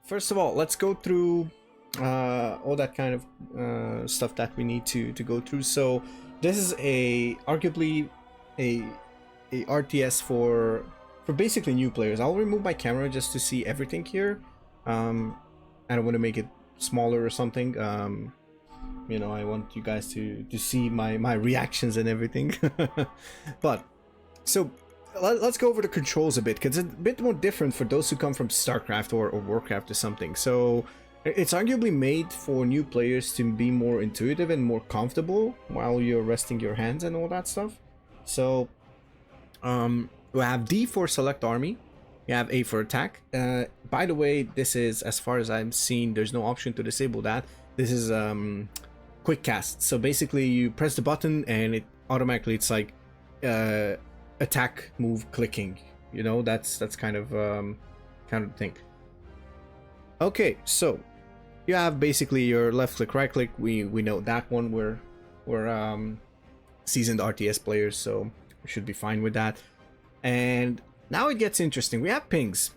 first of all, let's go through all that kind of stuff that we need to go through. So this is arguably a RTS for basically new players. I'll remove my camera just to see everything here. I don't want to make it smaller or something. You know, I want you guys to see my reactions and everything. But so let's go over the controls a bit, because it's a bit more different for those who come from Starcraft or Warcraft or something. So it's arguably made for new players to be more intuitive and more comfortable while you're resting your hands and all that stuff. So we have D for select army, you have A for attack. By the way, this is, as far as I'm seeing, there's no option to disable that. This is quick cast. So basically you press the button and it automatically, it's like attack move clicking, you know, that's kind of thing. Okay, so you have basically your left click, right click. We know that one. We're seasoned RTS players, so we should be fine with that. And now it gets interesting. We have pings.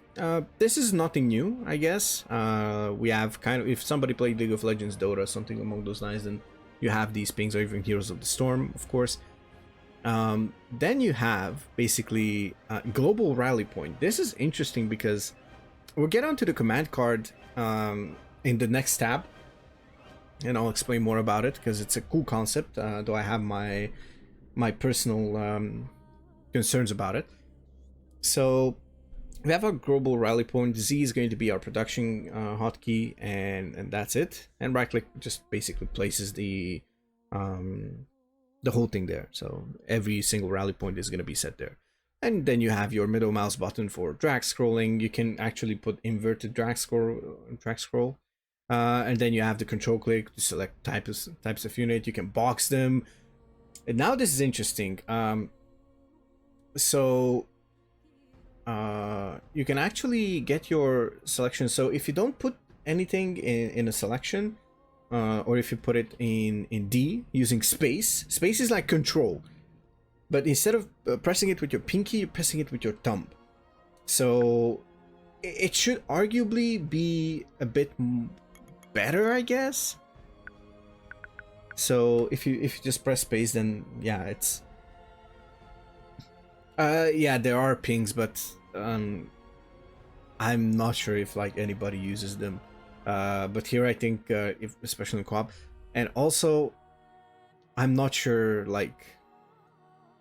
This is nothing new, I guess. We have kind of, if somebody played League of Legends, Dota, something along those lines, then you have these pings, or even Heroes of the Storm, of course. Then you have basically global rally point. This is interesting because we'll get onto the command card in the next tab, and I'll explain more about it because it's a cool concept, though I have my personal concerns about it. So we have our global rally point. Z is going to be our production hotkey, and that's it. And right click just basically places the whole thing there. So every single rally point is going to be set there. And then you have your middle mouse button for drag scrolling. You can actually put inverted drag scroll. And then you have the control click to select types of unit. You can box them. And now this is interesting. So you can actually get your selection. So if you don't put anything in a selection, or if you put it in D using space is like control, but instead of pressing it with your pinky, you're pressing it with your thumb. So it should arguably be a bit better, I guess. So if you just press space, then yeah, it's yeah, there are pings, but I'm not sure if like anybody uses them. But here I think if, especially in co-op, and also I'm not sure like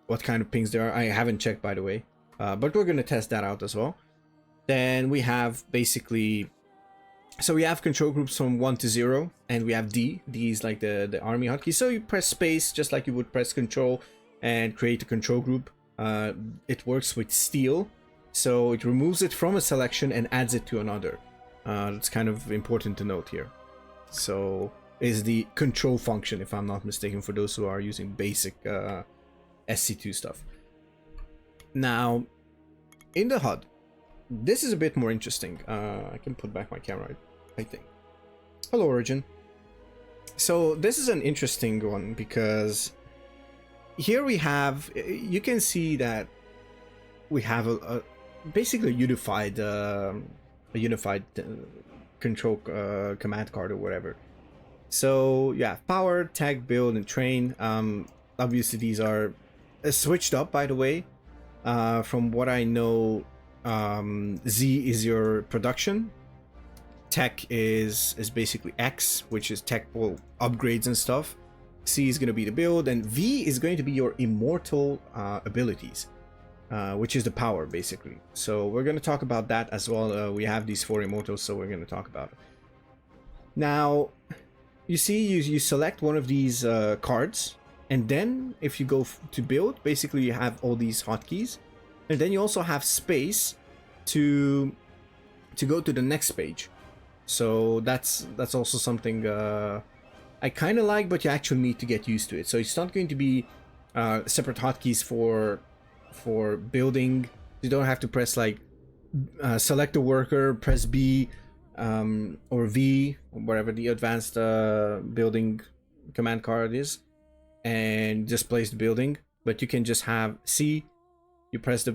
what kind of pings there are. I haven't checked, by the way, but we're gonna test that out as well. Then we have basically, so we have control groups from 1 to 0, and we have D. D is like the army hotkey. So you press space just like you would press control and create a control group. It works with steal, so it removes it from a selection and adds it to another. That's kind of important to note here. So is the control function, if I'm not mistaken, for those who are using basic SC2 stuff. Now in the HUD, this is a bit more interesting. I can put back my camera, I think. Hello Origin. So this is an interesting one because here we have, you can see that we have a basically unified control command card or whatever. So yeah, power, tag, build, and train. Obviously these are switched up, by the way. From what I know, Z is your production, tech is basically X, which is tech upgrades and stuff. C is going to be the build, and V is going to be your immortal abilities, which is the power basically. So we're going to talk about that as well. We have these 4 immortals, so we're going to talk about it. Now you see, you select one of these cards, and then if you go to build, basically you have all these hotkeys, and then you also have space to go to the next page. So that's also something I kind of like, but you actually need to get used to it. So it's not going to be separate hotkeys for building. You don't have to press like select a worker, press B or V, whatever the advanced building command card is, and just place the building. But you can just have C, you press the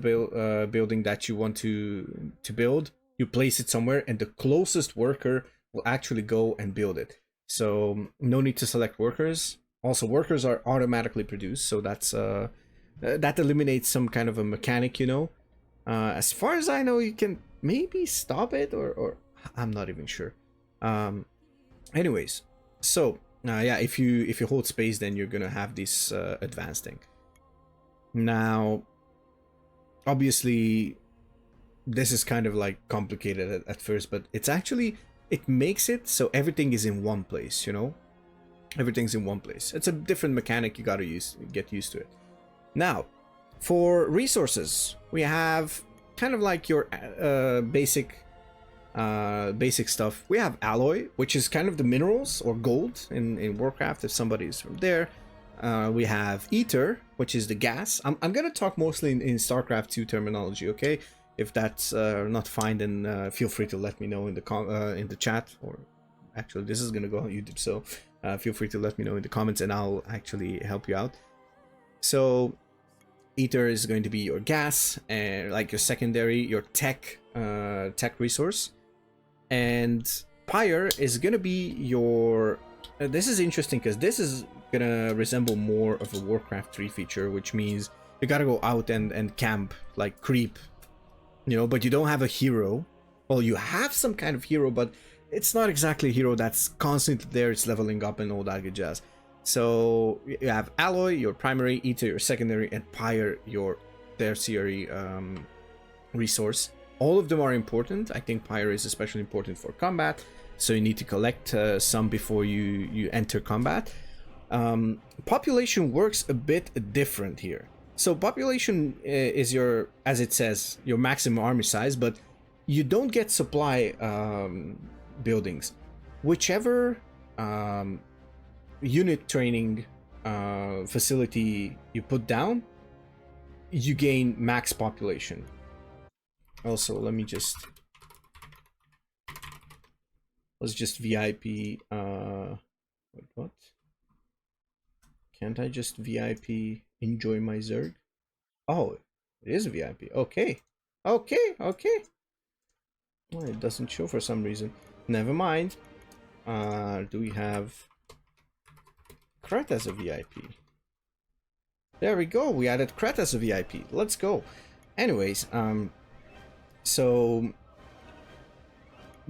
building that you want to build, You place it somewhere, and the closest worker will actually go and build it. So no need to select workers. Also, workers are automatically produced, so that's that eliminates some kind of a mechanic, you know. As far as I know, you can maybe stop it, or I'm not even sure. Anyways, so yeah, if you hold space, then you're gonna have this advanced thing. Now, obviously, this is kind of like complicated at first, but it's actually, it makes it so everything is in one place, you know. Everything's in one place. It's a different mechanic. You gotta get used to it. Now, for resources, we have kind of like your basic stuff. We have alloy, which is kind of the minerals or gold in Warcraft, if somebody's from there. We have ether, which is the gas. I'm gonna talk mostly in Starcraft 2 terminology, okay? If that's not fine, then feel free to let me know in the chat, or actually this is gonna go on YouTube, so feel free to let me know in the comments, and I'll actually help you out. So ether is going to be your gas, and like your secondary, your tech resource, and Pyre is gonna be your. This is interesting because this is gonna resemble more of a Warcraft 3 feature, which means you gotta go out and camp, like creep, you know, but you don't have a hero. Well, you have some kind of hero, but it's not exactly a hero that's constantly there. It's leveling up and all that good jazz. So you have alloy, your primary, ether, your secondary, and Pyre, your tertiary resource. All of them are important. I think Pyre is especially important for combat, so you need to collect some before you enter combat. Population works a bit different here. So population is your, as it says, your maximum army size, but you don't get supply buildings. Whichever unit training facility you put down, you gain max population. Also, let's just VIP. Wait, what? Can't I just VIP enjoy my Zerg? Oh, it is VIP. Okay. Okay. Well, it doesn't show for some reason. Never mind. Do we have Krat as a VIP? There we go. We added Krat as a VIP. Let's go. Anyways, so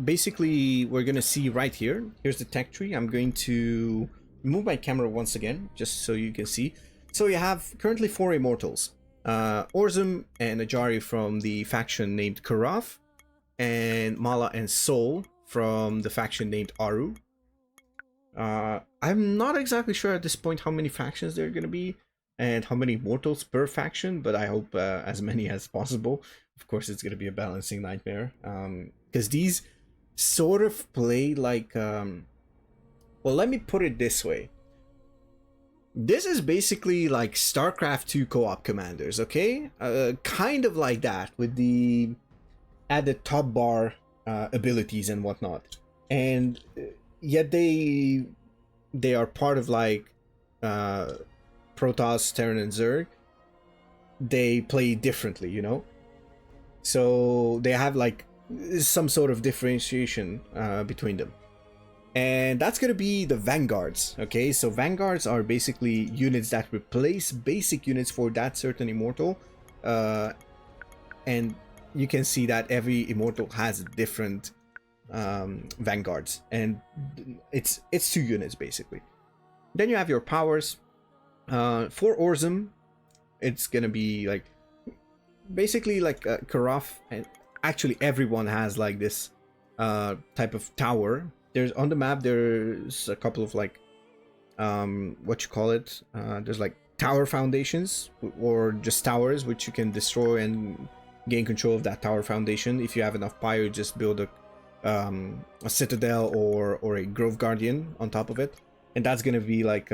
basically we're gonna see right here. Here's the tech tree. I'm going to move my camera once again, just so you can see. So you have currently 4 Immortals. Orzum and Ajari from the faction named Karaf, and Mala and Sol from the faction named Aru. I'm not exactly sure at this point how many factions there are going to be and how many Immortals per faction, but I hope as many as possible. Of course, it's going to be a balancing nightmare, because these sort of play like... well, let me put it this way. This is basically like Starcraft 2 co-op commanders, okay? Kind of like that, with the added top bar abilities and whatnot. And yet they are part of like Protoss, Terran, and Zerg. They play differently, you know? So they have like some sort of differentiation between them. And that's going to be the Vanguards, okay? So Vanguards are basically units that replace basic units for that certain Immortal. And you can see that every Immortal has different Vanguards. And it's 2 units, basically. Then you have your powers. For Orzum, it's going to be like... basically like Karaf. And actually everyone has like this type of tower. There's on the map, there's a couple of like what you call it, there's like tower foundations or just towers which you can destroy and gain control of that tower foundation. If you have enough Pyre, just build a citadel or a Grove Guardian on top of it, and that's gonna be like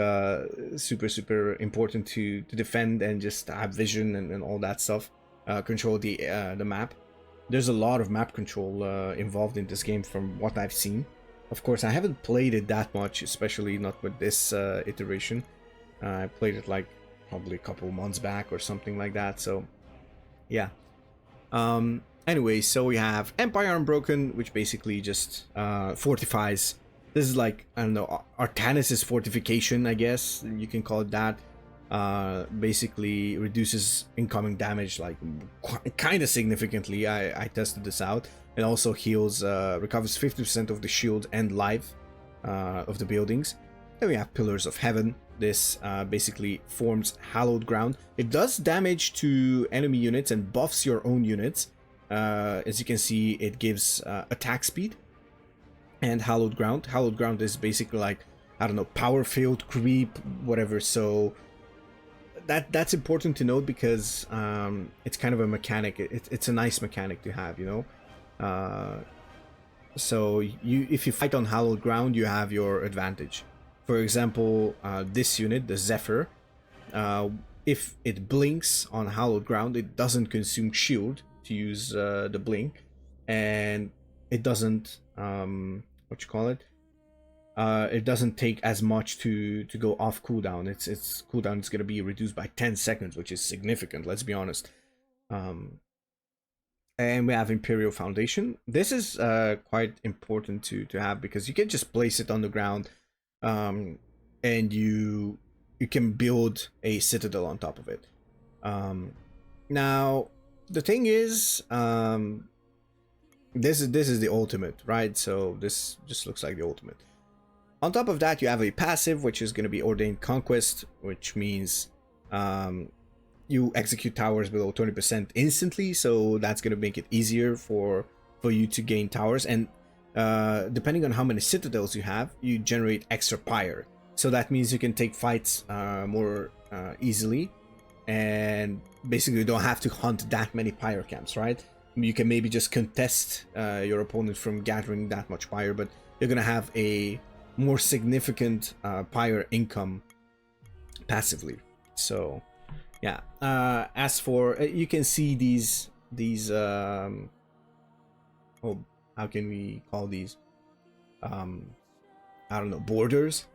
super important to defend and just have vision and all that stuff, control the map. There's a lot of map control involved in this game from what I've seen. Of course, I haven't played it that much, especially not with this iteration. I played it like probably a couple months back or something like that. So, yeah. Anyway, so we have Empire Unbroken, which basically just fortifies. This is like, I don't know, Artanis' fortification, I guess you can call it that. Basically reduces incoming damage like kind of significantly. I tested this out. It also heals, recovers 50% of the shield and life of the buildings. Then we have Pillars of Heaven. This basically forms hallowed ground. It does damage to enemy units and buffs your own units. As you can see, it gives attack speed and hallowed ground. Hallowed ground is basically like, I don't know, power field, creep, whatever. So that's important to note because it's kind of a mechanic. It's a nice mechanic to have, you know. So if you fight on hallowed ground, you have your advantage. For example, this unit, the Zephyr, if it blinks on hallowed ground, it doesn't consume shield to use the blink, and it doesn't what you call it, it doesn't take as much to go off cooldown. Its cooldown is going to be reduced by 10 seconds, which is significant, let's be honest. And we have Imperial Foundation. This is quite important to have because you can just place it on the ground, and you can build a citadel on top of it. Now the thing is, this is the ultimate, right? So this just looks like the ultimate. On top of that, you have a passive, which is going to be Ordained Conquest, which means you execute towers below 20% instantly. So that's going to make it easier for you to gain towers. And depending on how many citadels you have, you generate extra Pyre. So that means you can take fights more easily, and basically you don't have to hunt that many Pyre camps, right? You can maybe just contest your opponent from gathering that much Pyre, but you're going to have a more significant Pyre income passively. So yeah, as for you can see these oh, how can we call these, I don't know, borders.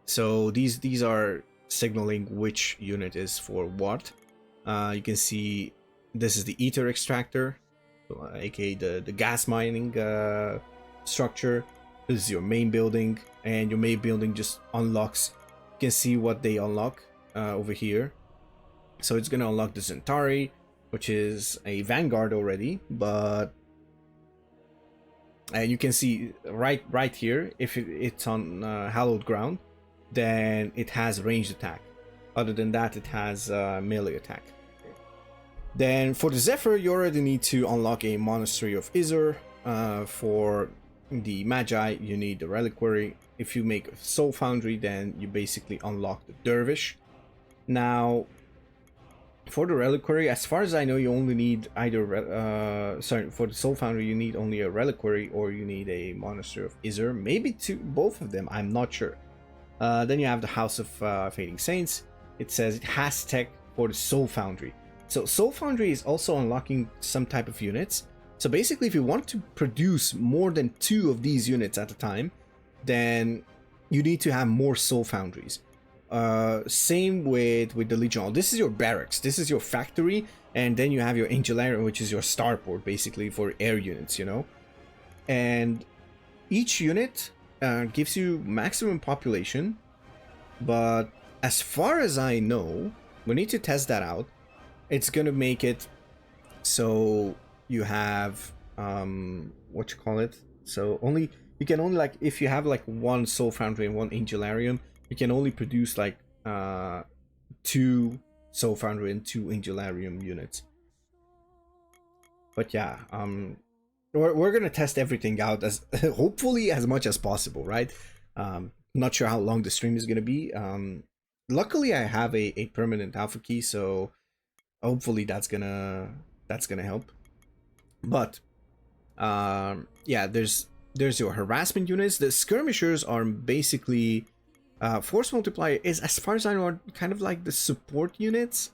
So these are signaling which unit is for what. You can see this is the ether extractor, aka the gas mining structure. This is your main building, and your main building just unlocks. You can see what they unlock over here. So it's gonna unlock the Centauri, which is a vanguard already, but you can see right here, if it's on hallowed ground, then it has ranged attack. Other than that, it has melee attack. Then for the Zephyr, you already need to unlock a Monastery of Izur. For the Magi, you need the Reliquary. If you make a Soul Foundry, then you basically unlock the Dervish. Now, for the Reliquary, as far as I know, you only need either for the Soul Foundry, you need only a Reliquary, or you need a Monastery of Izur. Maybe both of them, I'm not sure. Then you have the House of Fading Saints. It says it has tech for the Soul Foundry. So Soul Foundry is also unlocking some type of units. So basically, if you want to produce more than 2 of these units at a time, then you need to have more Soul Foundries. Same with the Legion. This is your barracks, this is your factory, and then you have your Angelarium, which is your starport, basically for air units, you know. And each unit gives you maximum population, but as far as I know, we need to test that out. It's gonna make it so you have what you call it. So you can only, like, if you have like 1 Soul Foundry and 1 Angelarium, you can only produce like 2 Soul Foundry and 2 Angelarium units. But yeah, we're gonna test everything out as hopefully as much as possible, right? Not sure how long the stream is gonna be. Luckily, I have a permanent alpha key, so hopefully that's gonna help. But yeah, there's your harassment units. The skirmishers are basically force multiplier is, as far as I know, kind of like the support units.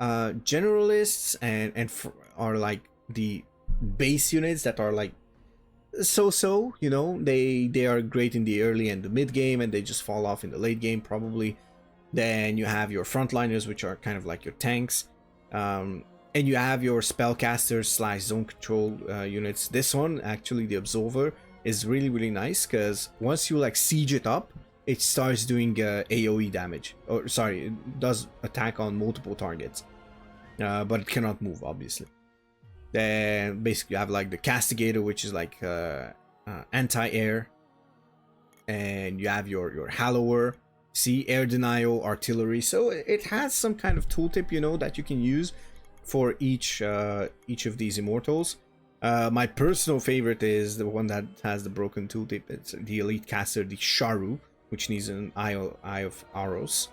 Generalists and are like the base units that are like so, you know. They are great in the early and the mid game, and they just fall off in the late game probably. Then you have your frontliners, which are kind of like your tanks. And you have your spellcaster slash zone control units. This one, actually, the Absolver, is really nice because once you like siege it up, it starts doing AoE damage. Or sorry, it does attack on multiple targets, but it cannot move, obviously. Then basically you have like the Castigator, which is like anti-air, and you have your Hallower. See, air denial, artillery. So it has some kind of tooltip, you know, that you can use for each of these immortals. My personal favorite is the one that has the broken tooltip. It's the elite caster, the Sharu, which needs an eye of Aros.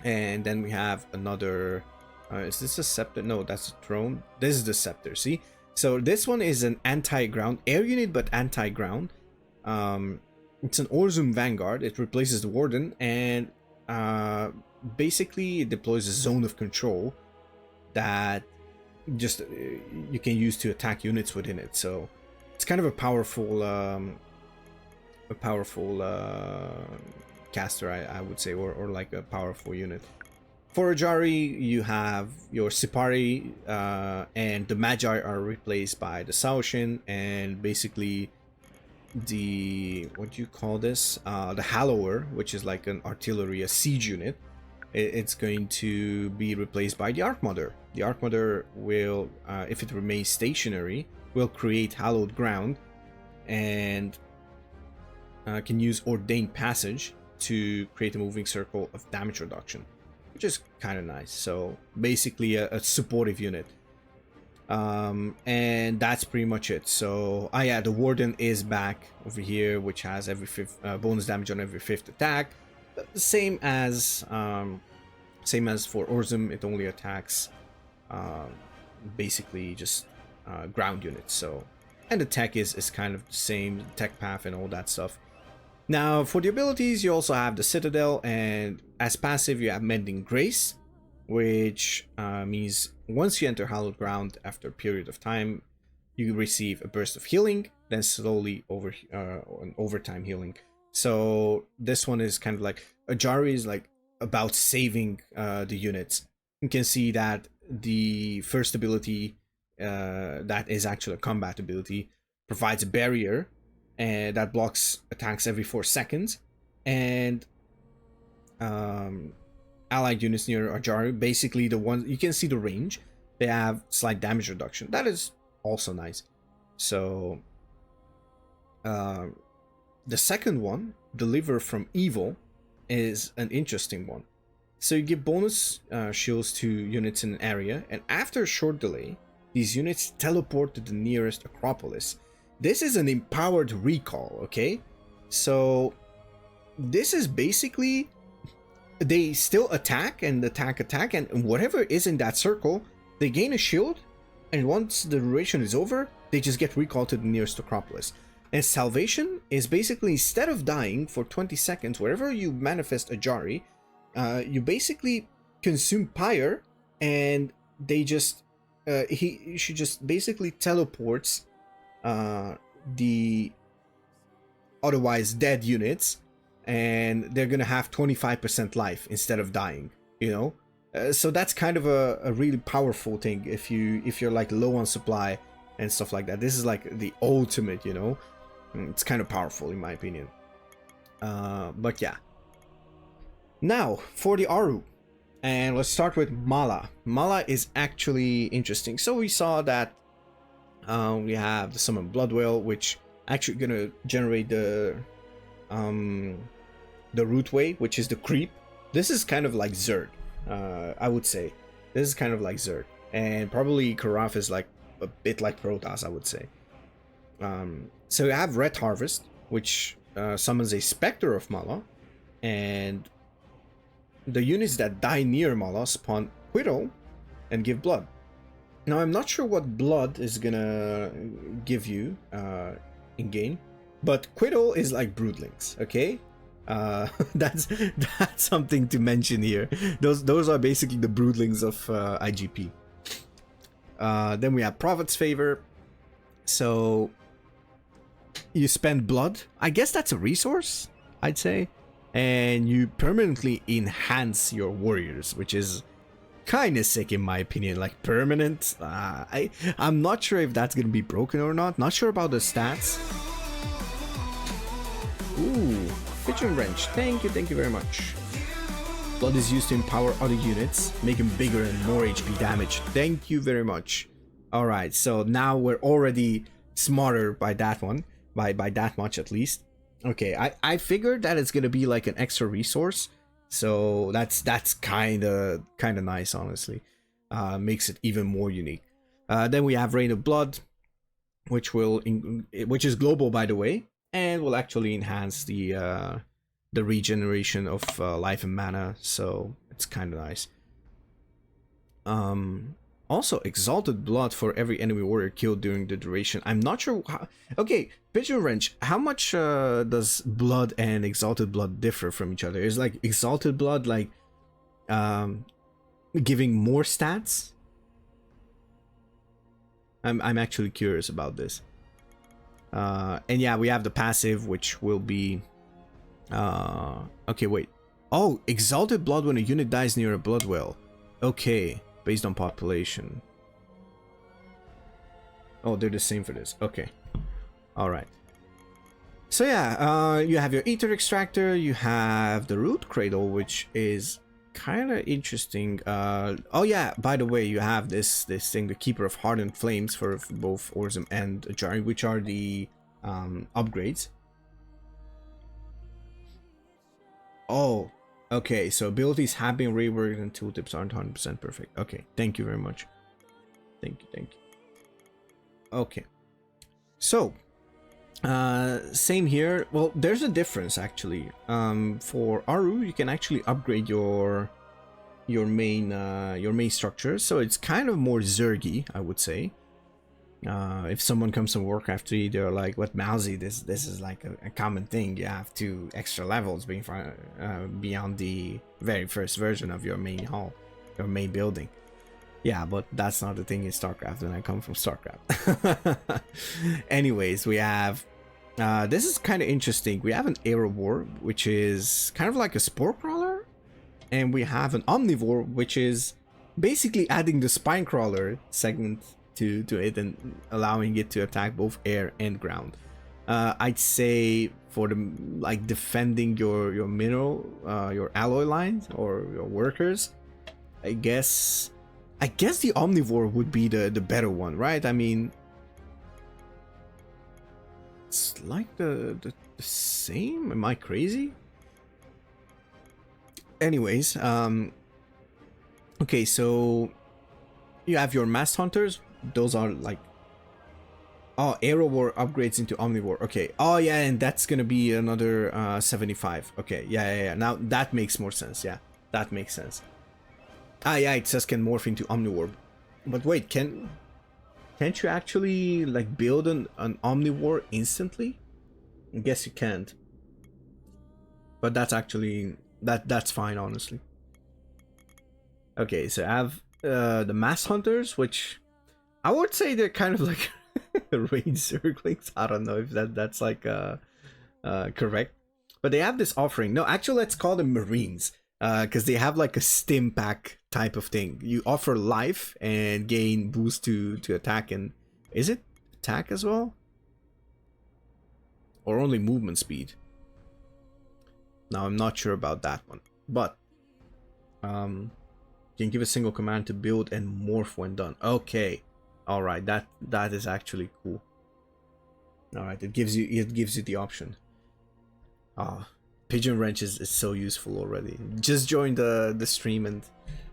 And then we have another. Is this a scepter? No, that's a throne. This is the scepter. See, so this one is an anti-ground air unit, but anti-ground. It's an Orzum Vanguard. It replaces the Warden, and basically it deploys a zone of control that just you can use to attack units within it. So it's kind of a powerful caster, I would say, or like a powerful unit. For Ajari, you have your Sipari, and the Magi are replaced by the Saoshin, and basically the, what do you call this, the Hallower, which is like an artillery, a siege unit. It's going to be replaced by the Archmother. The Archmother will, if it remains stationary, will create hallowed ground, and can use Ordained Passage to create a moving circle of damage reduction, which is kind of nice. So basically a supportive unit. And that's pretty much it. So yeah, the Warden is back over here, which has every bonus damage on every 5th attack. Same as for Orzum, it only attacks basically just ground units. So, and the tech is kind of the same, tech path and all that stuff. Now for the abilities, you also have the Citadel, and as passive you have Mending Grace, which means once you enter hallowed ground, after a period of time, you receive a burst of healing, then slowly an overtime healing. So this one is kind of like, Ajari is like about saving the units. You can see that the first ability, that is actually a combat ability, provides a barrier and that blocks attacks every 4 seconds, and allied units near Ajari, basically the ones you can see the range, they have slight damage reduction. That is also nice. So the second one, Deliver from Evil, is an interesting one. So you give bonus shields to units in an area, and after a short delay, these units teleport to the nearest Acropolis. This is an empowered recall, okay? So this is basically, they still attack and attack, and whatever is in that circle, they gain a shield, and once the duration is over, they just get recalled to the nearest Acropolis. And Salvation is basically, instead of dying for 20 seconds, wherever you manifest Ajari, you basically consume Pyre, and they just, she just basically teleports the otherwise dead units, and they're gonna have 25% life instead of dying, you know. So that's kind of a really powerful thing if you're like low on supply and stuff like that. This is like the ultimate, you know. It's kind of powerful in my opinion. But yeah. Now for the Aru, and let's start with Mala. Mala is actually interesting. So we saw that we have the Summon Blood Whale, which actually gonna generate the Root Wave, which is the creep. This is kind of like Zerg, I would say. This is kind of like Zerg, and probably Karaf is like a bit like Protoss, I would say. So you have Red Harvest, which summons a Spectre of Mala, and the units that die near Mala spawn Quirrell and give blood. Now I'm not sure what blood is gonna give you in game, but Quirrell is like Broodlings, okay? That's something to mention here. Those are basically the Broodlings of IGP. Then we have Prophet's Favor. So you spend blood. I guess that's a resource, I'd say. And you permanently enhance your warriors, which is kind of sick in my opinion. Like permanent. I'm not sure if that's gonna be broken or not. Not sure about the stats. Ooh, Pigeon Wrench. Thank you very much. Blood is used to empower other units, make them bigger and more HP damage. Thank you very much. Alright, so now we're already smarter by that one. By that much at least. Okay, I figured that it's gonna be like an extra resource. So that's kinda nice, honestly. Makes it even more unique. Then we have Rain of Blood, which is global, by the way, and will actually enhance the regeneration of life and mana. So it's kind of nice. Also, Exalted Blood for every enemy warrior killed during the duration. I'm not sure how... Okay, Pigeon Wrench, how much does Blood and Exalted Blood differ from each other? Is like Exalted Blood like giving more stats? I'm actually curious about this. And yeah, we have the passive, which will be... okay, wait. Oh, Exalted Blood when a unit dies near a blood well. Okay. Based on population. Oh, they're the same for this. Okay. Alright. So yeah, you have your Ether Extractor, you have the Root Cradle, which is kind of interesting. Oh yeah, by the way, you have this thing, the Keeper of Hardened Flames for both Orzum and Ajari, which are the upgrades. Oh. Okay, so abilities have been reworked and tooltips aren't 100% perfect. Okay, thank you very much. Thank you. Okay. So, same here. Well, there's a difference actually. For Aru, you can actually upgrade your main structure, so it's kind of more Zergy, I would say. If someone comes from Warcraft 3, they're like, what, MAUZY, this is like a common thing. You have 2 extra levels being beyond the very first version of your main hall, your main building. Yeah, but that's not the thing in Starcraft, and I come from Starcraft. Anyways, we have this is kind of interesting. We have an Aerobore, which is kind of like a Spore Crawler, and we have an Omnivore, which is basically adding the Spine Crawler segment to it and allowing it to attack both air and ground. I'd say for the like defending your mineral, your alloy lines or your workers, I guess the Omnivore would be the better one, right? I mean, it's like the same. Am I crazy? Anyways, okay, so you have your Mast Hunters. Those are like, oh, Aerobore upgrades into Omnivore. Okay. Oh yeah, and that's gonna be another 75. Okay. Yeah. Now that makes more sense. Yeah, that makes sense. Ah, yeah. It says can morph into Omnivore, but wait, can't you actually like build an Omnivore instantly? I guess you can't. But that's actually that's fine, honestly. Okay, so I have the Mass Hunters, which I would say they're kind of like range Zerglings. I don't know if that's like correct, but they have this offering. No, actually, let's call them Marines, because they have like a stim pack type of thing. You offer life and gain boost to attack, and is it attack as well, or only movement speed? Now I'm not sure about that one, but you can give a single command to build and morph when done. Okay. All right, that is actually cool. All right, it gives you the option. Pigeon Wrench is so useful already. Just joined the stream and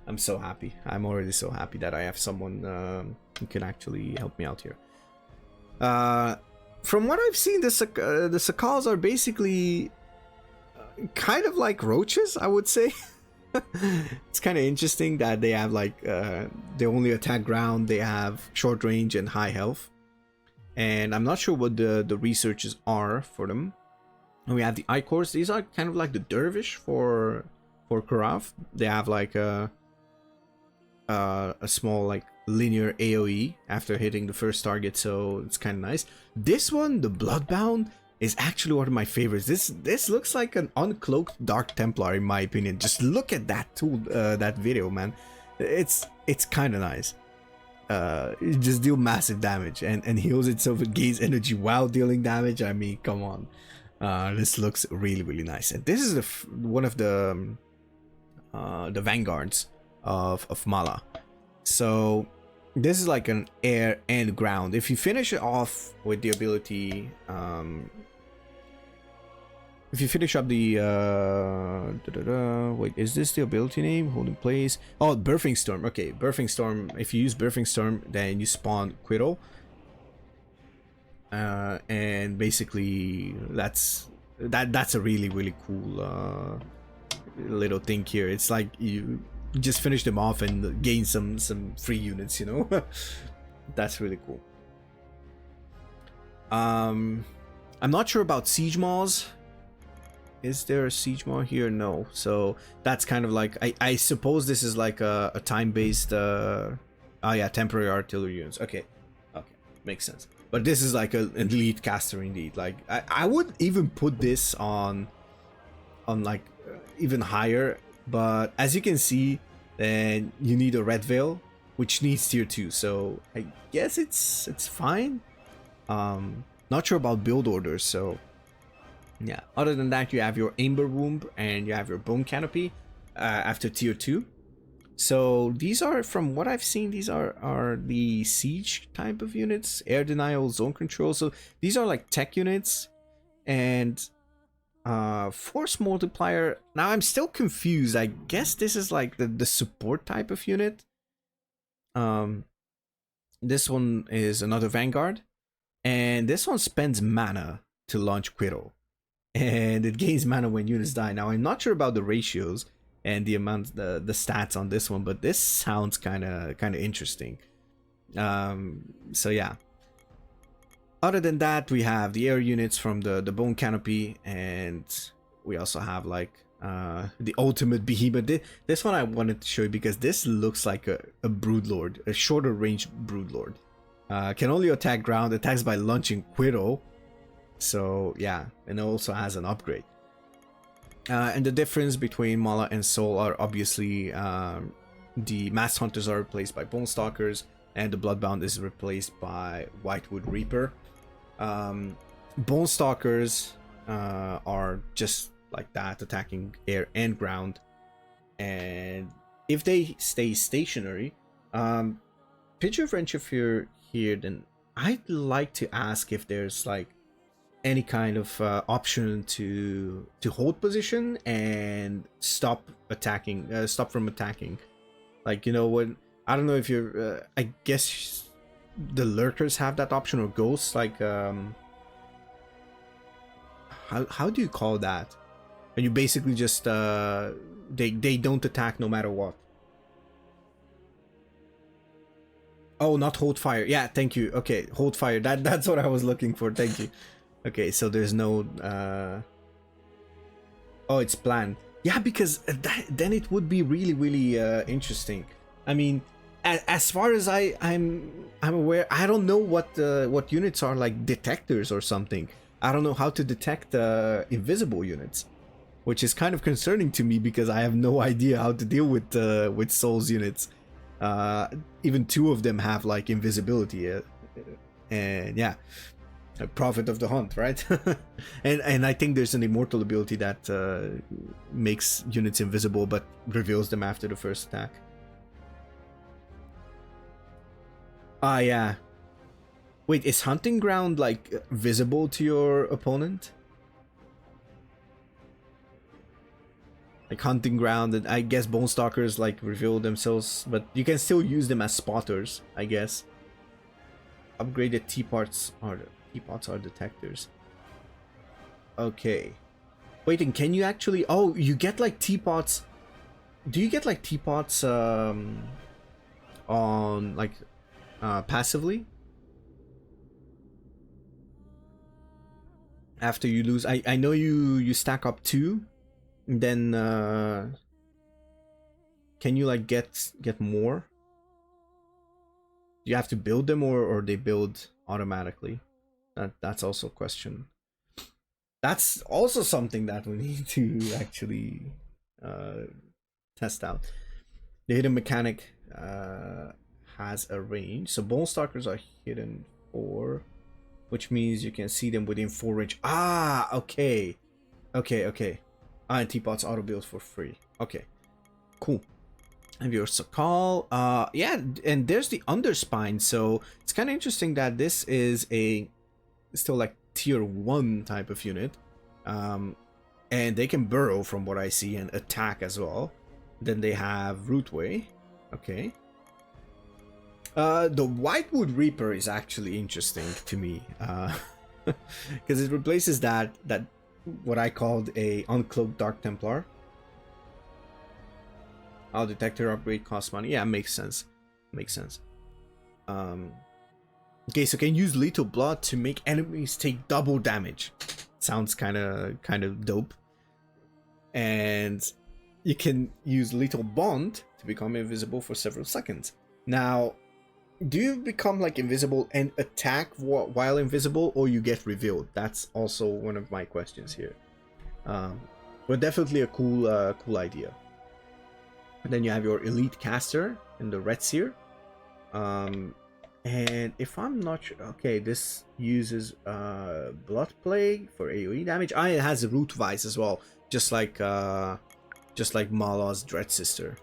I'm so happy. I'm already so happy that I have someone who can actually help me out here. From what I've seen, the Sakals are basically kind of like roaches, I would say. It's kind of interesting that they have like they only attack ground, they have short range and high health, and I'm not sure what the researches are for them. And we have the Icors. These are kind of like the Dervish for Karaf. They have like a small like linear AoE after hitting the first target, so it's kind of nice. This one, the Bloodbound, is actually one of my favorites. This looks like an uncloaked Dark Templar in my opinion. Just look at that tool, that video, man. It's kind of nice. It just deal massive damage and heals itself and gains energy while dealing damage. I mean, come on. This looks really, really nice. And this is one of the vanguards of Mala. So this is like an air and ground. If you finish it off with the ability, if you finish up the wait, is this the ability name? Hold in place. Oh, Birthing Storm. Okay, Birthing Storm. If you use Birthing Storm, then you spawn Quirrell. And basically that's a really, really cool little thing here. It's like you just finish them off and gain some free units, you know. That's really cool. I'm not sure about Siege Maws. Is there a Siege Maw here? No. So that's kind of like, I suppose this is like a time-based oh yeah, temporary artillery units. Okay, makes sense. But this is like an elite caster indeed. Like I would even put this on like even higher, but as you can see, then you need a Red Veil, which needs tier 2, so I guess it's fine. Not sure about build orders, so yeah. Other than that, you have your Amber Womb and you have your Bone Canopy after tier 2. So these are, from what I've seen, these are the siege type of units, air denial, zone control. So these are like tech units. And force multiplier. Now I'm still confused. I guess this is like the support type of unit. This one is another Vanguard, and this one spends mana to launch Quirrell, and it gains mana when units die. Now I'm not sure about the ratios and the amount, the stats on this one, but this sounds kind of interesting. So yeah. Other than that, we have the air units from the Bone Canopy, and we also have like the ultimate behemoth. This one I wanted to show you because this looks like a Broodlord, a shorter range Broodlord. Can only attack ground, attacks by launching Quirrell. So yeah, and it also has an upgrade. And the difference between Mala and Soul are obviously the Masked Hunters are replaced by Bone Stalkers, and the Bloodbound is replaced by Whitewood Reaper. Bone Stalkers are just like that, attacking air and ground, and if they stay stationary, Picture of Friendship here, then I'd like to ask if there's like any kind of option to hold position and stop attacking, stop from attacking. Like, you know, when I don't know if you're I guess the lurkers have that option, or ghosts, like how do you call that? And you basically just they don't attack no matter what. Oh, not hold fire. Yeah, thank you. Okay, hold fire. That's what I was looking for. Thank you. Okay, so there's no oh, it's planned. Yeah, because then it would be really, really interesting. I mean, as far as I'm aware, I don't know what units are like detectors or something. I don't know how to detect invisible units, which is kind of concerning to me because I have no idea how to deal with Souls units. Even two of them have like invisibility, and yeah, Prophet of the Hunt, right? and I think there's an Immortal ability that makes units invisible but reveals them after the first attack. Ah, yeah. Wait, is Hunting Ground like visible to your opponent? Like Hunting Ground, and I guess Bone Stalkers like reveal themselves, but you can still use them as spotters, I guess. Upgraded teapots are detectors. Okay. Wait, and can you actually? Oh, you get like teapots. Do you get like teapots on like passively after you lose? I know you stack up 2. Then can you like get more? Do you have to build them, or they build automatically? That's also a question. That's also something that we need to actually test out. The hidden mechanic has a range. So bone stalkers are hidden 4, which means you can see them within 4 range. Ah, okay. Okay. And teapots auto build for free. Okay, cool. And your Sakal, yeah, and there's the underspine. So it's kind of interesting that this is a still like tier 1 type of unit. And they can burrow from what I see and attack as well. Then they have Rootway. Okay. The Whitewood Reaper is actually interesting to me. Because it replaces that what I called a Uncloaked Dark Templar. Oh, detector upgrade costs money. Yeah, makes sense. Makes sense. Okay, so can use lethal blood to make enemies take double damage. Sounds kind of dope. And you can use lethal bond to become invisible for several seconds. Now, do you become like invisible and attack while invisible, or you get revealed? That's also one of my questions here. But definitely a cool idea. And then you have your elite caster in the red seer. And if I'm not sure, okay, this uses blood plague for AoE damage. It has a root vice as well, just like Mala's Dread Sister.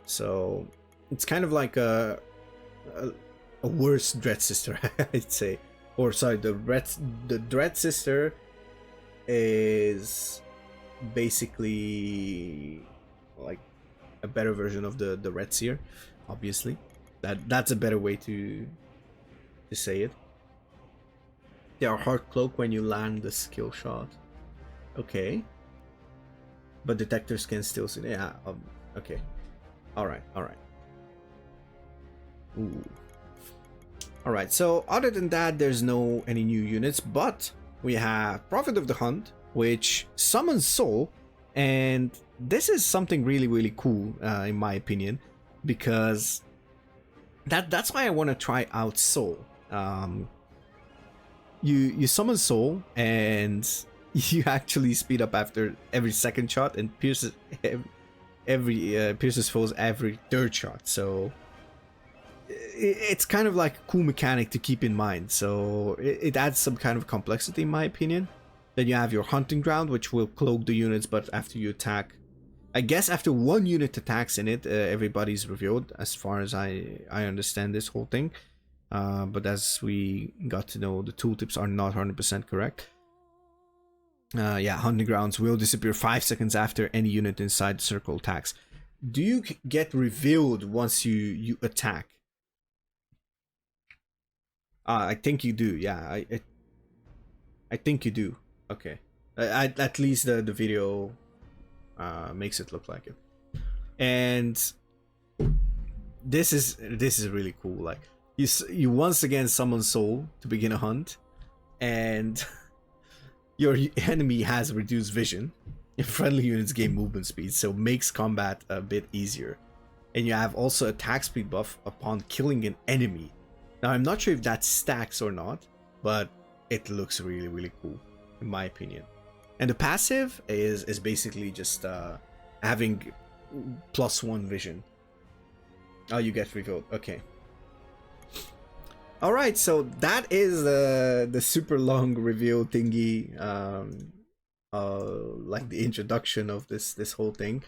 So it's kind of like a worse Dread Sister, I'd say. Or sorry, the Dread Sister is basically like a better version of the Red Seer, obviously. That's a better way to say it. They are hard cloak when you land the skill shot. Okay. But detectors can still see. Yeah. Okay. All right. Ooh. All right. So other than that, there's no any new units, but we have Prophet of the Hunt, which summons Soul, and this is something really cool in my opinion, because that's why I want to try out Soul. You summon Soul and you actually speed up after every second shot and pierces pierces foes every third shot. So it's kind of like a cool mechanic to keep in mind. So it adds some kind of complexity in my opinion. Then you have your hunting ground, which will cloak the units, but after you attack, I guess after one unit attacks in it, everybody's revealed, as far as I understand this whole thing. But as we got to know, the tooltips are not 100% correct. Yeah, hunting grounds will disappear 5 seconds after any unit inside the circle attacks. Do you get revealed once you attack? I think you do. Yeah, I think you do. Okay. At least the video makes it look like it. And this is really cool. Like you once again summon Soul to begin a hunt, and your enemy has reduced vision. Friendly units gain movement speed, so makes combat a bit easier. And you have also attack speed buff upon killing an enemy. Now I'm not sure if that stacks or not, but it looks really cool in my opinion. And the passive is basically just having +1 vision. Oh, you get revealed. Okay. All right, so that is the super long reveal thingy, like the introduction of this whole thing.